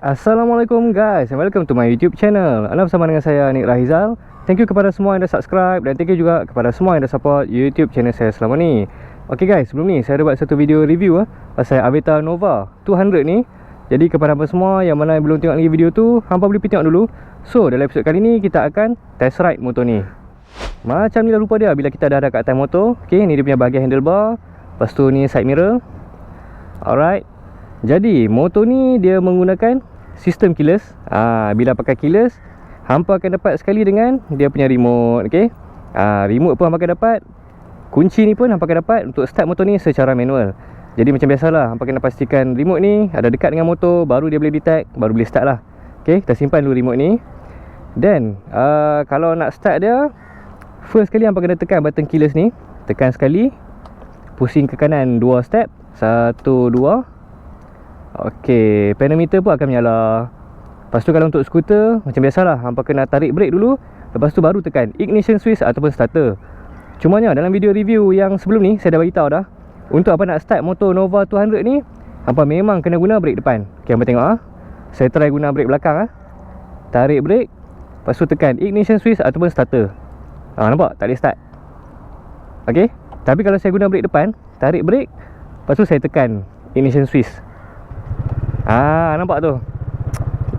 Assalamualaikum guys, and welcome to my YouTube channel. Anda bersama dengan saya, Nik Rahizal. Thank you kepada semua yang dah subscribe, dan thank you juga kepada semua yang dah support YouTube channel saya selama ni. Ok guys, sebelum ni saya ada buat satu video review pasal Aveta Nova 200 ni. Jadi kepada hampa semua yang mana yang belum tengok lagi video tu, hampa boleh pergi tengok dulu. So dalam episod kali ni kita akan test ride motor ni. Macam ni dah rupa dia bila kita dah ada kat atas motor. Ok, ni dia punya bahagian handlebar. Lepas tu ni side mirror. Alright. Jadi motor ni dia menggunakan sistem keyless. Bila pakai keyless, hampa akan dapat sekali dengan dia punya remote. Okay, remote pun hampa akan dapat. Kunci ni pun hampa akan dapat untuk start motor ni secara manual. Jadi macam biasalah, hampa kena pastikan remote ni ada dekat dengan motor, baru dia boleh detect, baru boleh start lah. Okay, kita simpan dulu remote ni. Then kalau nak start dia, first kali hampa kena tekan button keyless ni. Tekan sekali, pusing ke kanan 2 step, 1, 2. Okey, pedometer pun akan menyala. Lepas tu kalau untuk skuter, macam biasalah, hampa kena tarik brake dulu. Lepas tu baru tekan ignition switch ataupun starter. Cumanya dalam video review yang sebelum ni, saya dah beritahu dah, untuk apa nak start motor Nova 200 ni, hampa memang kena guna brake depan. Okey, hampa tengok saya try guna brake belakang tarik brake, lepas tu tekan ignition switch ataupun starter. Nampak? Tak boleh start. Okey, tapi kalau saya guna brake depan, tarik brake, lepas tu saya tekan ignition switch. Nampak tu,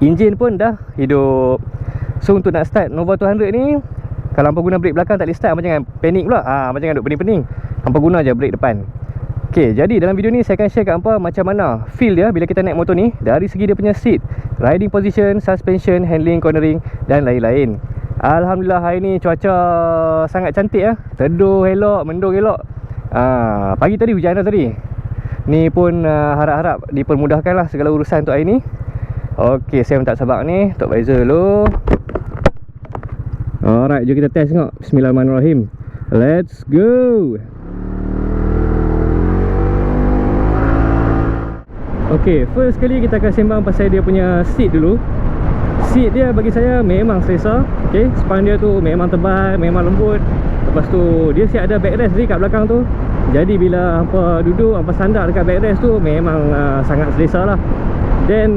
enjin pun dah hidup. So untuk nak start Nova 200 ni, kalau hampa guna brake belakang tak boleh start, hampa jangan panik pula. Hampa jangan duk pening-pening, hampa guna je brake depan. Okay, jadi dalam video ni saya akan share kat hampa macam mana feel dia bila kita naik motor ni, dari segi dia punya seat, riding position, suspension, handling, cornering dan lain-lain. Alhamdulillah hari ni cuaca sangat cantik teduh elok, mendung elok. Pagi tadi hujan tadi. Ni pun harap-harap dipermudahkan lah segala urusan untuk hari ni. Okey, saya minta sabar ni Tok Visor dulu. Alright, jom kita test tengok. Bismillahirrahmanirrahim. Let's go. Okey, first kali kita akan sembang pasal dia punya seat dulu. Seat dia bagi saya memang selesa. Okey, span dia tu memang tebal, memang lembut. Lepas tu dia siap ada backrest ni kat belakang tu. Jadi bila hampa duduk, hampa sandar dekat backrest tu, memang sangat selesa lah. Dan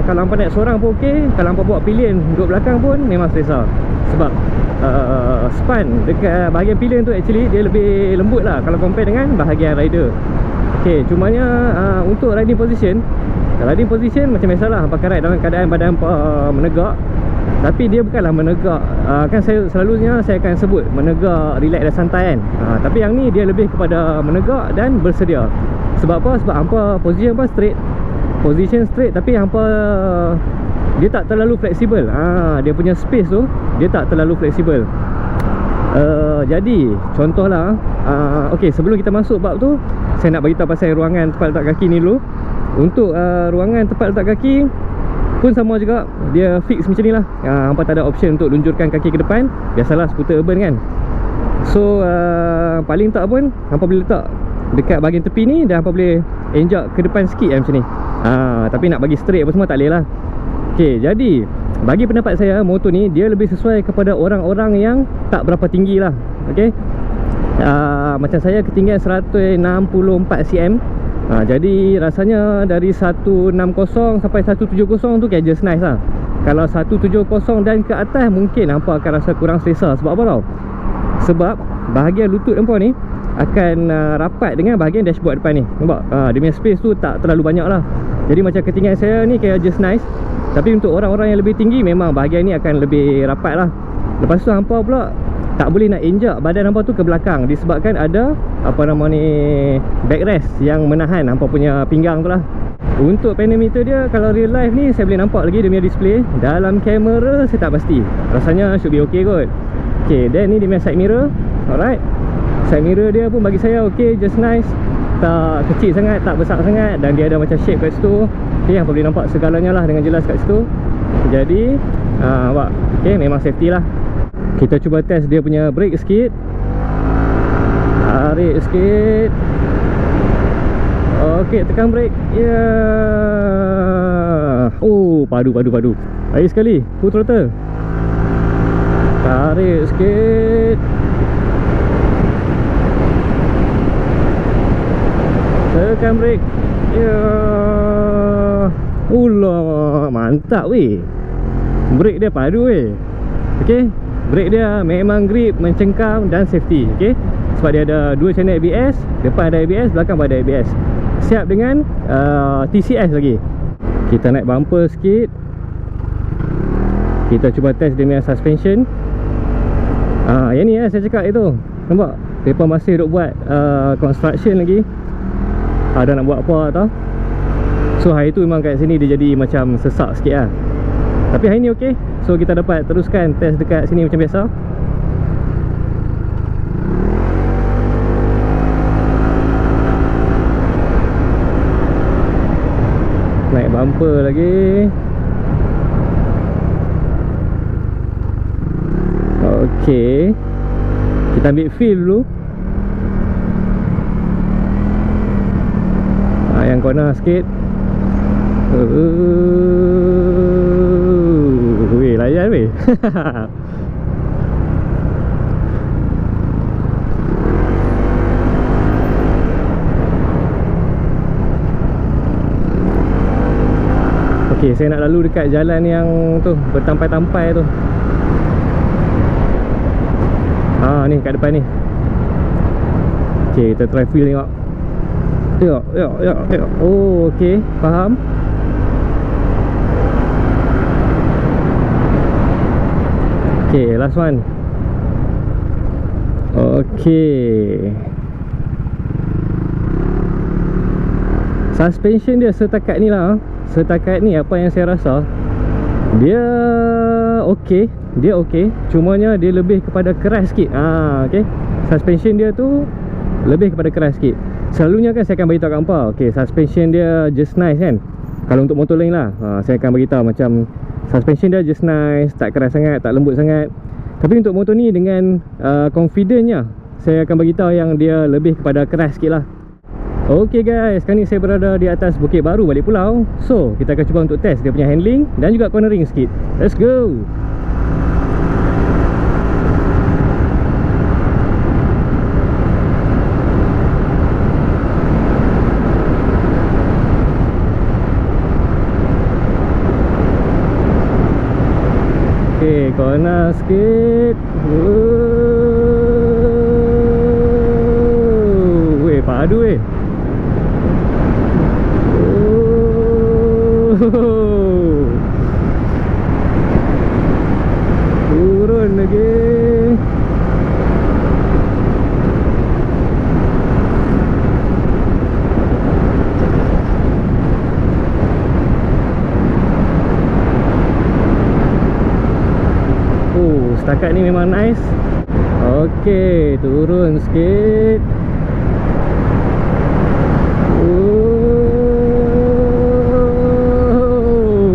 kalau hampa naik seorang pun okey. Kalau hampa buat pilihan duduk belakang pun memang selesa. Sebab span dekat bahagian pilihan tu actually dia lebih lembut lah kalau compare dengan bahagian rider. Okey, cumanya untuk riding position macam biasalah, hampa akan ride dalam keadaan badan hampa menegak. Tapi dia bukanlah menegak, kan saya selalunya saya akan sebut menegak, relax dan santai kan. Tapi yang ni dia lebih kepada menegak dan bersedia. Sebab apa? Sebab hampa position straight, tapi hampa dia tak terlalu fleksibel. Dia punya space tu dia tak terlalu fleksibel. Jadi contohlah, okey, sebelum kita masuk bab tu, saya nak beritahu pasal ruangan tempat letak kaki ni dulu. Untuk ruangan tempat letak kaki pun sama juga, dia fix macam ni lah. Hampa tak ada option untuk luncurkan kaki ke depan. Biasalah skuter urban kan. So paling tak pun hampa boleh letak dekat bahagian tepi ni, dan hampa boleh enjak ke depan sikit macam ni. Tapi nak bagi straight apa semua tak boleh lah. Okay, jadi bagi pendapat saya, motor ni dia lebih sesuai kepada orang-orang yang tak berapa tinggi lah. Okay, macam saya ketinggian 164 cm. Jadi rasanya dari 160 sampai 170 tu just nice lah. Kalau 170 dan ke atas, mungkin hampa akan rasa kurang selesa. Sebab apa tau? Sebab bahagian lutut hampa ni akan rapat dengan bahagian dashboard depan ni. Nampak? Dia punya space tu tak terlalu banyak lah. Jadi macam ketinggian saya ni just nice. Tapi untuk orang-orang yang lebih tinggi, memang bahagian ni akan lebih rapat lah. Lepas tu hampa pula tak boleh nak injak badan hampa tu ke belakang, disebabkan ada backrest yang menahan hampa punya pinggang tu lah. Untuk pedometer dia, kalau real life ni saya boleh nampak lagi dia punya display. Dalam kamera saya tak pasti, rasanya should be okay kot. Okay, then ni dia punya side mirror. Alright, side mirror dia pun bagi saya okay, just nice. Tak kecil sangat, tak besar sangat, dan dia ada macam shape kat situ. Okay, hampa boleh nampak segalanya lah dengan jelas kat situ. Jadi nampak, okay, memang safety lah. Kita cuba test dia punya brake sikit. Tarik sikit. Okey, tekan brake. Padu. Lagi sekali, full throttle. Tarik sikit. Tekan brake. Ulah, mantap weh. Brake dia padu weh. Okay, brake dia memang grip, mencengkam dan safety. Okay, sebab dia ada 2 channel ABS. Depan ada ABS, belakang ada ABS. Siap dengan TCS lagi. Kita naik bumper sikit. Kita cuba test dia punya suspension. Yang ni lah saya cakap itu. Nampak? Mereka masih duk buat construction lagi. Ada nak buat apa tau. So hari tu memang kat sini dia jadi macam sesak sikit lah. Tapi hari ni okey. So kita dapat teruskan test dekat sini macam biasa. Naik bumper lagi. Okey, kita ambil feel dulu. Yang corner sikit. Weh, layan weh. Okey, saya nak lalu dekat jalan yang tu, bertampai-tampai tu. Ni kat depan ni. Okey, kita try feel tengok. Tengok. Oh, okey, faham. Okey, last one. Okey. Suspension dia setakat ni lah. Setakat ni apa yang saya rasa, dia okey. Dia okey, cumanya dia lebih kepada keras sikit. Okey. Suspension dia tu lebih kepada keras sikit. Selalunya kan saya akan beritahu kat hampa, okey, suspension dia just nice kan. Kalau untuk motor lain lah, saya akan beritahu macam suspension dia just nice, tak keras sangat, tak lembut sangat. Tapi untuk motor ni dengan confidentnya, saya akan beritahu yang dia lebih kepada keras sikit lah. Okey guys, sekarang ni saya berada di atas Bukit Baru balik pulau. So, kita akan cuba untuk test dia punya handling dan juga cornering sikit. Let's go. Okay, corner sikit. Weh, padu weh. Turun lagi. Setakat ni memang nice. Okey, turun sikit.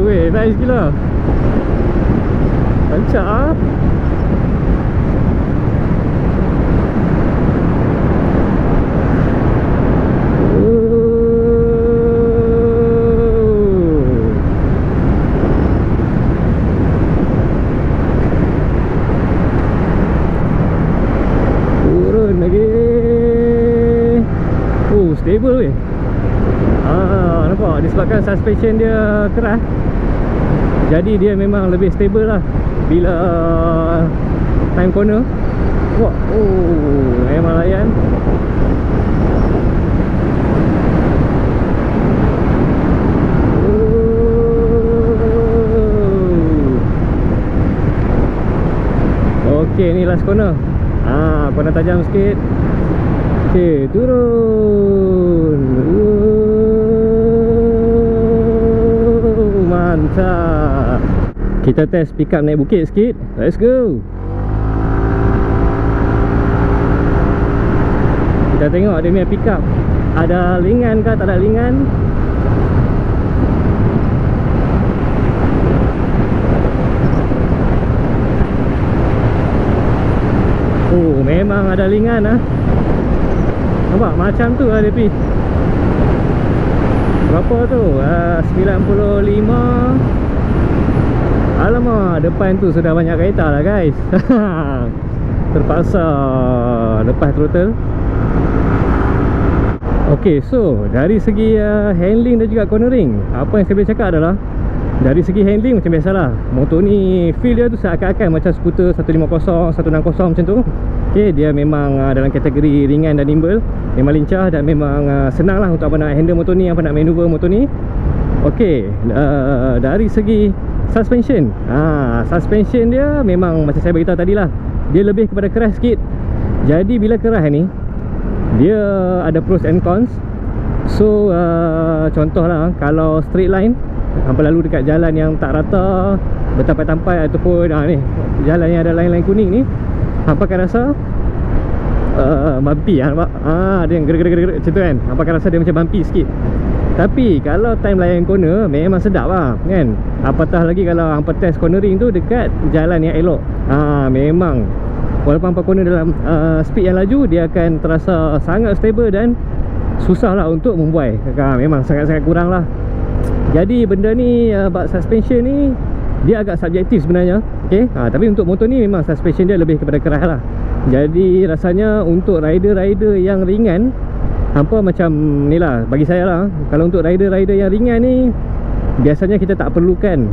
Weh, nice gila. Lancak ah. Stable weh. Nampak disebabkan suspension dia keras, jadi dia memang lebih stable lah bila time corner. Wah, memang layan. Okey, ni last corner. Corner tajam sikit. Okey, turun. Mantap. Kita test pick up naik bukit sikit. Let's go. Kita tengok dia punya pick up ada lingan ke tak ada lingan. Memang ada lingan ah. Nampak macam tu lah dia pi. Berapa tu? 95. Alamak, depan tu sudah banyak kereta lah guys. Terpaksa lepas throttle. Okay, so dari segi handling dan juga cornering, apa yang saya boleh cakap adalah dari segi handling macam biasalah, motor ni feel dia tu seakan-akan macam skuter 150, 160 macam tu. Okay, dia memang dalam kategori ringan dan nimble, memang lincah dan memang senang lah untuk apa nak handle motor ni, apa nak maneuver motor ni. Okay, dari segi suspension, suspension dia memang macam saya beritahu tadi lah, dia lebih kepada keras sikit. Jadi bila keras ni, dia ada pros and cons. So contohlah, kalau straight line, hampa lalu dekat jalan yang tak rata, bertampai-tampai ataupun ni jalan yang ada line-line kuning ni, hampa akan rasa bumpy nampak? Dia yang gerak-gerak macam tu kan, hampa akan rasa dia macam bumpy sikit. Tapi kalau time layan corner memang sedap lah kan. Apatah lagi kalau hampa test cornering tu dekat jalan yang elok, memang walaupun hampa corner dalam speed yang laju, dia akan terasa sangat stable dan susah lah untuk membuai. Memang sangat-sangat kurang lah. Jadi benda ni, bak suspension ni, dia agak subjektif sebenarnya. Okay? Tapi untuk motor ni memang suspension dia lebih kepada keras lah. Jadi rasanya untuk rider-rider yang ringan, hampa macam ni lah, bagi saya lah, kalau untuk rider-rider yang ringan ni, biasanya kita tak perlukan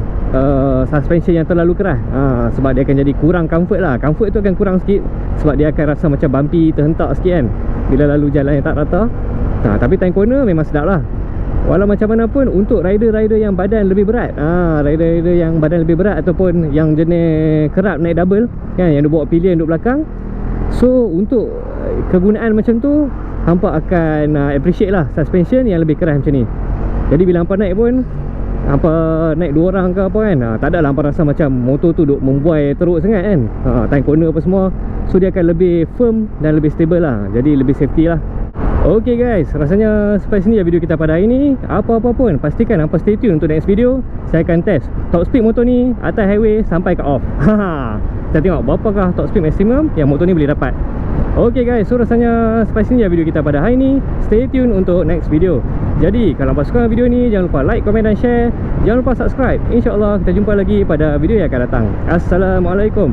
suspension yang terlalu keras, sebab dia akan jadi kurang comfort lah. Comfort tu akan kurang sikit, sebab dia akan rasa macam bumpy, terhentak sikit kan bila lalu jalan yang tak rata. Tapi time corner memang sedap lah. Walau macam mana pun, untuk rider-rider yang badan lebih berat, rider-rider yang badan lebih berat ataupun yang jenis kerap naik double kan, yang dia bawa pillion duduk belakang, so untuk kegunaan macam tu, hampa akan appreciate lah suspension yang lebih keras macam ni. Jadi bila hampa naik pun, hampa naik 2 orang ke apa kan, tak ada lah hampa rasa macam motor tu duk membuai teruk sangat kan. Time corner apa semua, so dia akan lebih firm dan lebih stable lah, jadi lebih safety lah. Okay guys, rasanya sampai sini video kita pada hari ni. Apa-apa pun, pastikan hampa stay tune untuk next video. Saya akan test top speed motor ni atas highway sampai ke off. Kita tengok berapakah top speed maximum yang motor ni boleh dapat. Okay guys, so rasanya sampai sini video kita pada hari ni. Stay tune untuk next video. Jadi kalau hampa suka video ni, jangan lupa like, komen dan share. Jangan lupa subscribe. InsyaAllah kita jumpa lagi pada video yang akan datang. Assalamualaikum.